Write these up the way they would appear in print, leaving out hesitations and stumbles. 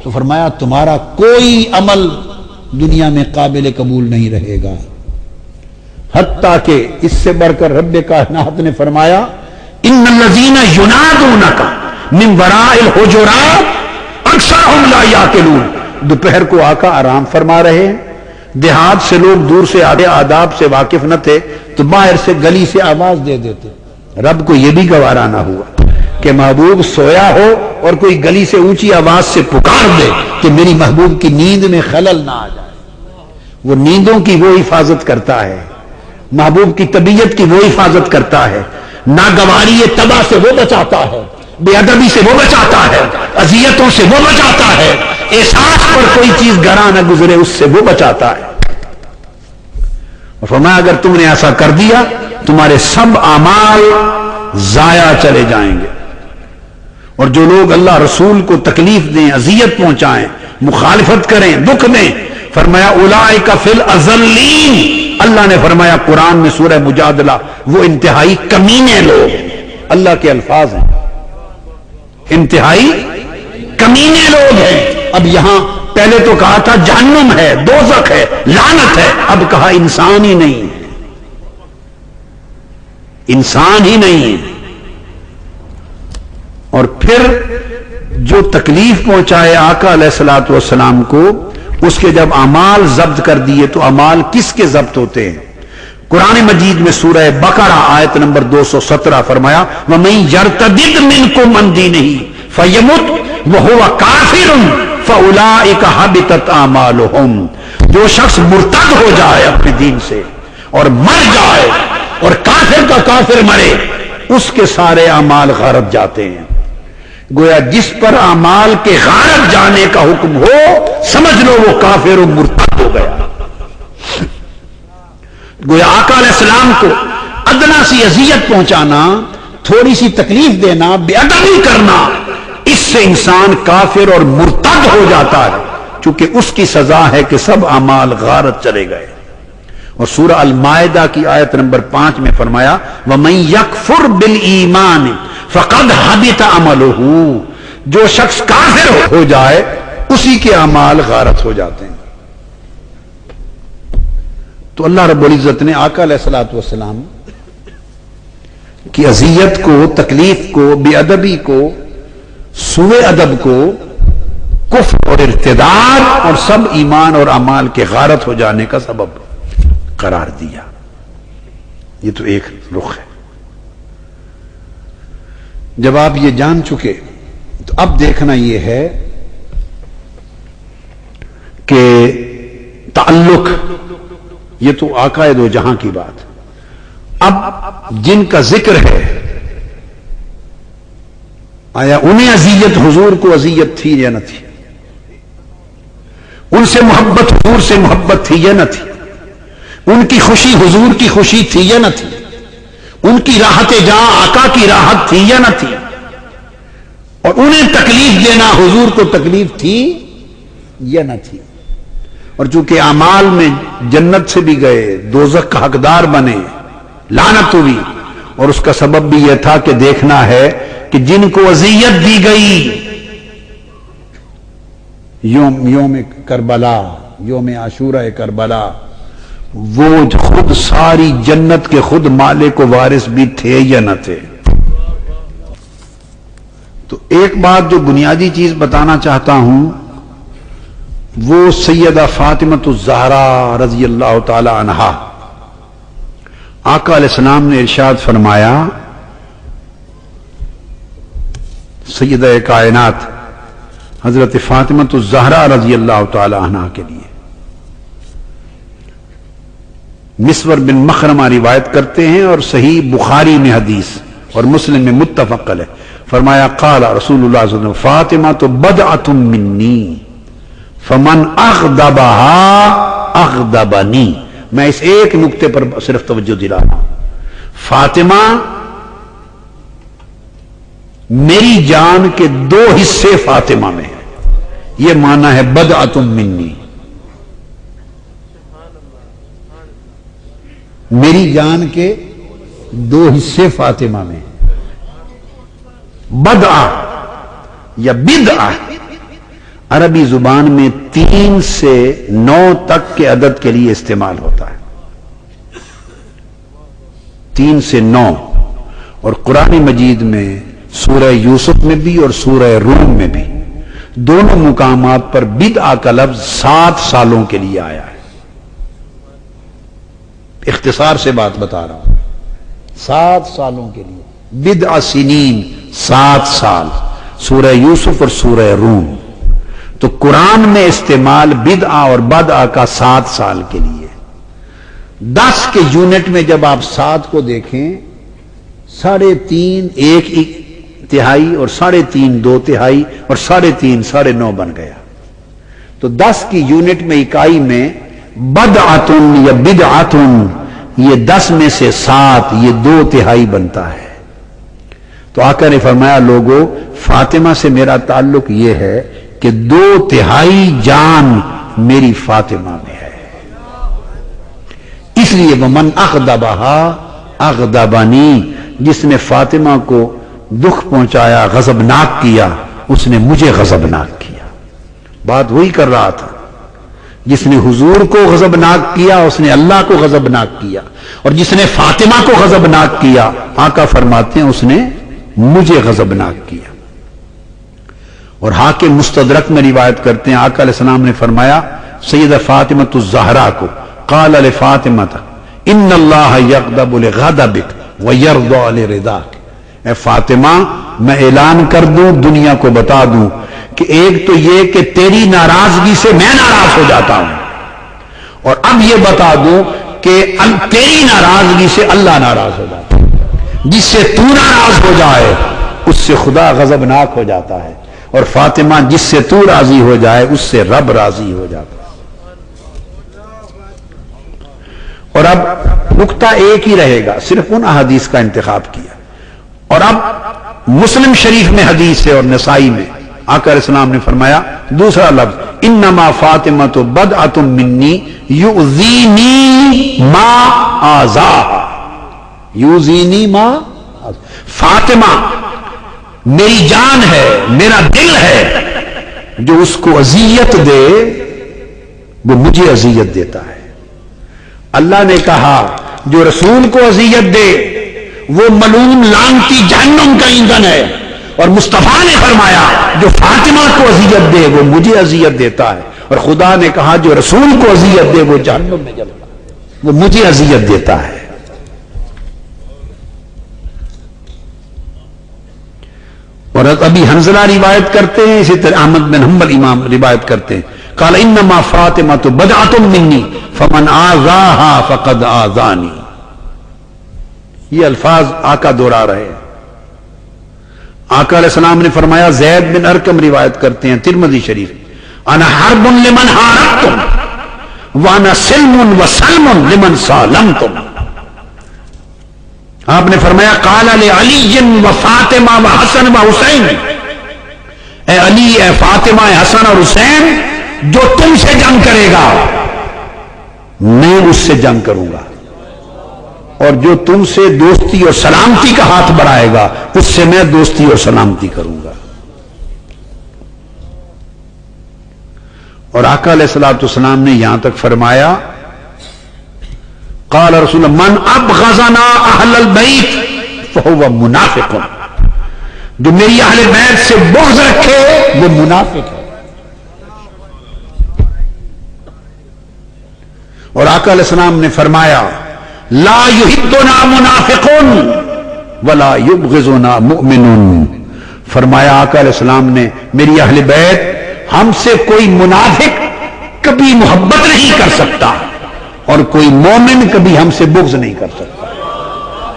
تو فرمایا تمہارا کوئی عمل دنیا میں قابل قبول نہیں رہے گا، حتیٰ کہ اس سے بڑھ کر رب کائنات نے فرمایا ان الذین ینادونک من وراء الحجرات اکثرهم لا یعقلون۔ دوپہر کو آقا آرام فرما رہے ہیں، دیہات سے لوگ دور سے آدھے آداب سے واقف نہ تھے تو باہر سے گلی سے آواز دے دیتے۔ رب کو یہ بھی گوارا نہ ہوا کہ محبوب سویا ہو اور کوئی گلی سے اونچی آواز سے پکار دے کہ میری محبوب کی نیند میں خلل نہ آ جائے۔ وہ نیندوں کی وہ حفاظت کرتا ہے، محبوب کی طبیعت کی وہ حفاظت کرتا ہے، ناگواری تباہ سے وہ بچاتا ہے، بے ادبی سے وہ بچاتا ہے، اذیتوں سے وہ بچاتا ہے، احساس پر کوئی چیز گراں نہ گزرے اس سے وہ بچاتا ہے۔ اور فرمایا اگر تم نے ایسا کر دیا تمہارے سب اعمال ضائع چلے جائیں گے۔ اور جو لوگ اللہ رسول کو تکلیف دیں، اذیت پہنچائیں، مخالفت کریں، دکھ دیں، فرمایا اولئک فی الاذلین۔ اللہ نے فرمایا قرآن میں سورہ مجادلہ وہ انتہائی کمینے لوگ، اللہ کے الفاظ ہیں، انتہائی کمینے لوگ ہیں۔ اب یہاں پہلے تو کہا تھا جہنم ہے، دوزخ ہے، لعنت ہے، اب کہا انسان ہی نہیں ہے، انسان ہی نہیں ہے۔ اور پھر جو تکلیف پہنچائے آقا علیہ الصلوۃ والسلام کو، اس کے جب اعمال ضبط کر دیے تو اعمال کس کے ضبط ہوتے ہیں؟ قرآن مجید میں سورہ بقرہ آیت نمبر 217 فرمایا وَمَن يَرْتَدِدْ مِنْكُمْ عَنْ دِينِهِ فَيَمُتْ وَهُوَ كَافِرٌ فَأُولَئِكَ حَبِطَتْ أَعْمَالُهُمْ۔ جو شخص مرتد ہو جائے اپنے دین سے اور مر جائے اور کافر کا کافر مرے، اس کے سارے اعمال غارت جاتے ہیں۔ گویا جس پر اعمال کے غارت جانے کا حکم ہو سمجھ لو وہ کافر و مرتد ہو گیا۔ گویا آقا علیہ السلام کو ادنا سی اذیت پہنچانا، تھوڑی سی تکلیف دینا، بے ادبی کرنا، اس سے انسان کافر اور مرتد ہو جاتا ہے، چونکہ اس کی سزا ہے کہ سب اعمال غارت چلے گئے۔ اور سورہ المائدہ کی آیت نمبر 5 میں فرمایا وَمَن يَكْفُرْ بِالْإِيمَانِ فَقَدْ حَبِطَ عَمَلُهُ۔ جو شخص کافر ہو جائے اسی کے اعمال غارت ہو جاتے ہیں۔ تو اللہ رب العزت نے آقا علیہ الصلوۃ والسلام کی اذیت کو، تکلیف کو، بے ادبی کو، سوء ادب کو کفر اور ارتداد اور سب ایمان اور اعمال کے غارت ہو جانے کا سبب قرار دیا۔ یہ تو ایک رخ ہے۔ جب آپ یہ جان چکے تو اب دیکھنا یہ ہے کہ تعلق، یہ تو آقا دو جہاں کی بات، اب جن کا ذکر ہے آیا انہیں اذیت حضور کو اذیت تھی یا نہ تھی؟ ان سے محبت حضور سے محبت تھی یا نہ تھی؟ ان کی خوشی حضور کی خوشی تھی یا نہ تھی؟ ان کی راحت جہاں آقا کی راحت تھی یا نہ تھی؟ اور انہیں تکلیف دینا حضور کو تکلیف تھی یا نہ تھی؟ اور چونکہ اعمال میں جنت سے بھی گئے، دوزخ کا حقدار بنے، لعنت ہوئی، اور اس کا سبب بھی یہ تھا کہ دیکھنا ہے کہ جن کو اذیت دی گئی یوم کربلا، یوم عاشورہ کربلا، وہ خود ساری جنت کے خود مالک و وارث بھی تھے یا نہ تھے؟ تو ایک بات جو بنیادی چیز بتانا چاہتا ہوں وہ سیدہ فاطمۃ الزہرا رضی اللہ تعالی عنہا، آقا علیہ السلام نے ارشاد فرمایا سیدہ کائنات حضرت فاطمۃ الزہرا رضی اللہ تعالی عنہا کے لیے، مسور بن مخرمہ روایت کرتے ہیں اور صحیح بخاری میں حدیث اور مسلم میں متفق ہے، فرمایا قال رسول اللہ صلی اللہ علیہ وسلم فاطمہ بدعۃ منی فمن اغضبها اغضبنی۔ میں اس ایک نقطے پر صرف توجہ دلا رہا ہوں، فاطمہ میری جان کے دو حصے فاطمہ میں ہیں، یہ معنی ہے بدعۃ منی، میری جان کے دو حصے فاطمہ میں ہیں۔ بدعہ یا بدعہ عربی زبان میں 3 سے 9 تک کے عدد کے لیے استعمال ہوتا ہے. 3 سے 9. اور قرآن مجید میں سورہ یوسف میں بھی اور سورہ روم میں بھی دونوں مقامات پر بدعہ کا لفظ 7 سالوں کے لیے آیا ہے. اختصار سے بات بتا رہا ہوں. 7 سالوں کے لیے بدع سنین 7 سال سورہ یوسف اور سورہ روم. تو قرآن میں استعمال بدعہ اور بدعہ کا 7 سال کے لیے. 10 کے یونٹ میں جب آپ 7 کو دیکھیں 3.5 1 تہائی اور 3.5 2 تہائی اور 3.5 9.5 بن گیا. تو 10 کی یونٹ میں اکائی میں بدعتن یا بدعتن یہ 10 میں سے 7 یہ 2 تہائی بنتا ہے. تو آقا نے فرمایا لوگو فاطمہ سے میرا تعلق یہ ہے کہ 2 تہائی جان میری فاطمہ میں ہے. اس لیے ومن اغضبہا اغضبنی، جس نے فاطمہ کو دکھ پہنچایا غضبناک کیا اس نے مجھے غضبناک کیا. بات وہی کر رہا تھا. جس نے حضور کو غضبناک کیا اس نے اللہ کو غضبناک کیا، اور جس نے فاطمہ کو غضبناک کیا آقا فرماتے ہیں اس نے مجھے غضبناک کیا. اور حاکم مستدرک میں روایت کرتے ہیں آقا علیہ السلام نے فرمایا سیدہ فاطمہ الزہرا کو قال لفاطمہ ان اللہ یغضب لغضبک ویرضى لرضاک. اے فاطمہ میں اعلان کر دوں دنیا کو بتا دوں کہ ایک تو یہ کہ تیری ناراضگی سے میں ناراض ہو جاتا ہوں، اور اب یہ بتا دوں کہ تیری ناراضگی سے اللہ ناراض ہو جاتا ہے. جس سے تو ناراض ہو جائے اس سے خدا غضبناک ہو جاتا ہے، اور فاطمہ جس سے تو راضی ہو جائے اس سے رب راضی ہو جاتا ہے. اور اب نقطہ ایک ہی رہے گا، صرف ان احادیث کا انتخاب کیا. اور اب مسلم شریف میں حدیث ہے اور نسائی میں آقا علیہ السلام نے فرمایا دوسرا لفظ انما فاطمۃ بدعۃ منی یؤذینی ما آذاہا. یؤذینی ما فاطمہ میری جان ہے، میرا دل ہے، جو اس کو اذیت دے وہ مجھے اذیت دیتا ہے. اللہ نے کہا جو رسول کو اذیت دے وہ ملعون لعنتی جہنم کا ایندھن ہے، اور مصطفیٰ نے فرمایا جو فاطمہ کو اذیت دے وہ مجھے اذیت دیتا ہے، اور خدا نے کہا جو رسول کو اذیت دے وہ جہنم میں جلتا ہے، وہ مجھے اذیت دیتا ہے. اور ابھی حنظلہ روایت کرتے ہیں، اسی طرح احمد بن حنبل امام روایت کرتے ہیں قال انما فاطمۃ بدعۃ منی فمن آذاہا فقد آذانی. یہ الفاظ آقا دہرا رہے ہیں. آقا علیہ السلام نے فرمایا زید بن ارقم روایت کرتے ہیں ترمذی شریف انا حرب لمن حاربتم وانا سلم وسلم لمن سالمتم. آپ نے فرمایا قال لعلی وفاطمہ وحسن وحسین، اے علی اے فاطمہ اے حسن اور حسین جو تم سے جنگ کرے گا میں اس سے جنگ کروں گا، اور جو تم سے دوستی اور سلامتی کا ہاتھ بڑھائے گا اس سے میں دوستی اور سلامتی کروں گا. اور آقا علیہ الصلوۃ والسلام نے یہاں تک فرمایا قال رسول من ابغضنا اہل البیت فهو منافق. جو میری اہل بیت سے بغض رکھے وہ منافق ہے. اور آقا علیہ السلام نے فرمایا لا یحبنا منافق ولا یبغضنا مؤمن. فرمایا آقا علیہ السلام نے میری اہل بیت ہم سے کوئی منافق کبھی محبت نہیں کر سکتا اور کوئی مومن کبھی ہم سے بغض نہیں کر سکتا.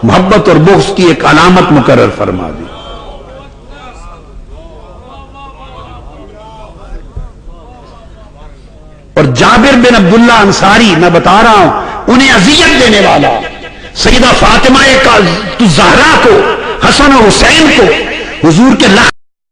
محبت اور بغض کی ایک علامت مقرر فرما دی. اور جابر بن عبداللہ انصاری میں بتا رہا ہوں انہیں اذیت دینے والا سیدہ فاطمہ الزہرا کو حسن و حسین کو حضور کے